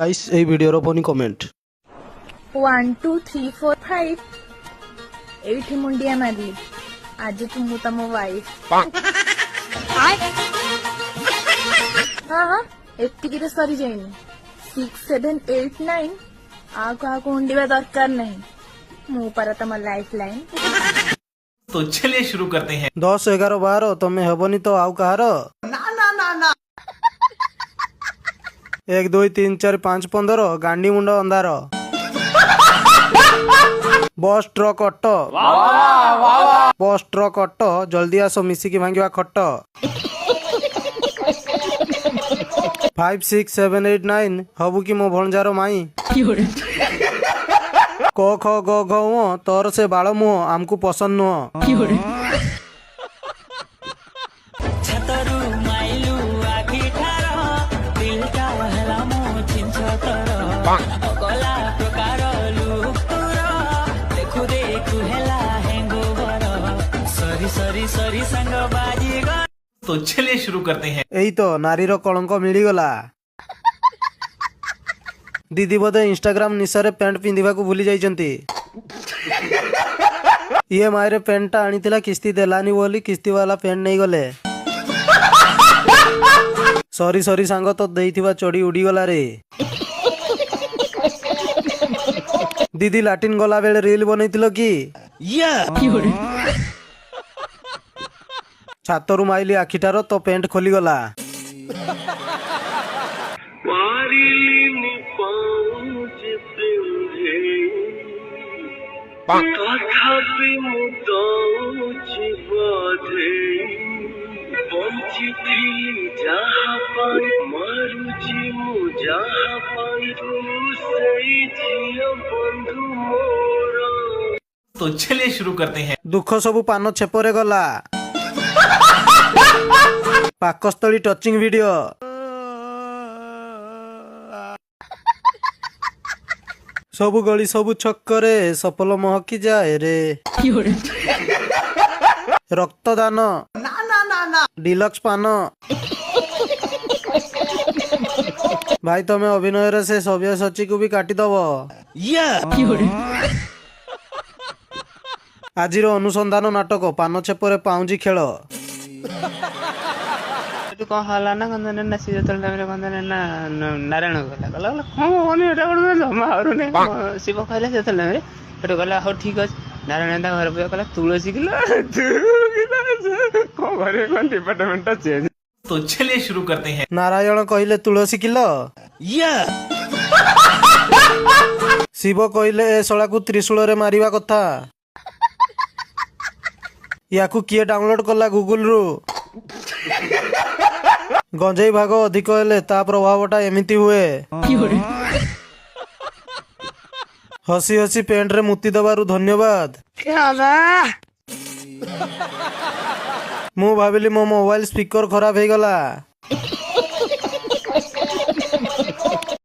Guys এই ভিডিওর Fani comment 1 2 3 4 5 ଏଇଠି ମୁଣ୍ଡିଆ ମାରିଲି ଆଜିଠୁ ମୁଁ ତମ ୱାଇଫ। ହଁ ଏତିକିରେ ସରିଯାଇନି 6 7 8 9 ଆଉ କାହାକୁ ମୁଣ୍ଡିବା ଦରକାର ନାହିଁ ମୁଁ ପାରା ତମ ଲାଇଫ ଲାଇନ। तो चलिए शुरू करते हैं। 10 11 12 ତମେ ହେବନି ତ ଆଉ କାହାର? ନା ନା ନା ନା 1 2 3 4 5 15 ଗାଣ୍ଡି ମୁଣ୍ଡ ଅନ୍ଧାର। Bus truck auto bus truck auto ଜଲ୍ଦି ଆସ ମିଶିକି ଭାଙ୍ଗିବା ଖଟ। 5 6 7 8 9 ହବୁ କି ମୋ ଭଣଜାର ମାଇଁ। କ ଖ ଗ ଘ ଙ ତୋର ସେ ବାଳ ମୁହଁ ଆମକୁ ପସନ୍ଦ ନୁହଁ। तो चलिए शुरू करते हैं। ଏଇ ତ ନାରୀର କଳଙ୍କ ମିଳିଗଲା। ଦିଦି ବୋଧେ ଇନଷ୍ଟାଗ୍ରାମ ନିଶାରେ ପ୍ୟାଣ୍ଟ ପିନ୍ଧିବାକୁ ଭୁଲି ଯାଇଛନ୍ତି। EMI ରେ ପ୍ୟାଣ୍ଟଟା ଆଣିଥିଲା କିସ୍ତି ଦେଲାନି ବୋଲି କିସ୍ତିବାଲା ପ୍ୟାଣ୍ଟ ନେଇଗଲେ। ସରି ସରି ସାଙ୍ଗ ତ ଦେଇଥିବା ଚଢି ଉଡିଗଲା ରେ। ଦିଦି ଲାଟିନ୍ ଗଲା ବେଳେ ରିଲ ବନେଇଥିଲ କି? ଛାତରୁ ମାଇଲି ଆଖିଟାର ତ ପ୍ୟାଣ୍ଟ ଖୋଲିଗଲା। ତଥାପି ମୁଁ ଦଉଛି ବୋଧେ ବଞ୍ଚିଥିଲି ଯାହା ପାଇଁ ମାରୁଛି ମୁଁ ଯାହା ପାଇଁ ତୁ ସେଇ ଝିଅ ବନ୍ଧୁ ମୋର। तो चलिए शुरू करते हैं। ଦୁଃଖ ସବୁ ପାନ ଛେପରେ ଗଲା। ପାକସ୍ଥଳୀ ଟଚିଂ ଭିଡିଓ। ସବୁ ଗଳି ସବୁ ଛକରେ ସଫଲ ମହକି ଯାଏ ରେ। ରକ୍ତଦାନ ନା ନା ନା ନା ଡିଲକ୍ସ ପାନ। ଭାଇ ତମେ ଅଭିନୟରେ ସେ ସବ୍ୟସାଚୀକୁ ବି କାଟିଦବ। ଆଜିର ଅନୁସନ୍ଧାନ ନାଟକ ପାନ ଛେପରେ ପାଉଁଜି ଖେଳ। କଣ ହେଲା ନା ନା ସେ ଯେତେବେଳେ ଟାଇମରେ ନା ନାରାୟଣ ଗଲା ଗଲା କଣ ହବନି ଏଟା ଗୋଟେ ଜମା ହରୁନି ଶିବ କହିଲା ସେତେବେଳେ ଟାଇମରେ ସେଠୁ କହିଲା ହଉ ଠିକ ଅଛି। ନାରାୟଣ ତା ଘରେ ପୂଜା କଲା ତୁଳସୀ କିଲୋ କଣ କରିବେ କଣ ଡିପାର୍ଟମେଣ୍ଟ ଟା ଚେଞ୍ଜ। तो चलिए शुरू करते हैं। ନାରାୟଣ କହିଲେ ତୁଳସୀ କିଲ। ଶିବ କହିଲେ ଏ ଶଳାକୁ ତ୍ରିଶୂଳରେ ମାରିବା କଥା। ୟାକୁ କିଏ ଡାଉନଲୋଡ କଲା ଗୁଗୁଲରୁ? ଗଞ୍ଜେଇ ଭାଗ ଅଧିକ ହେଲେ ତା ପ୍ରଭାବଟା ଏମିତି ହୁଏ। ହସି ହସି ପ୍ୟାଣ୍ଟରେ ମୁତି ଦେବାରୁ ଧନ୍ୟବାଦ। ମୁଁ ଭାବିଲି ମୋ ମୋବାଇଲ ସ୍ପିକର ଖରାପ ହେଇଗଲା।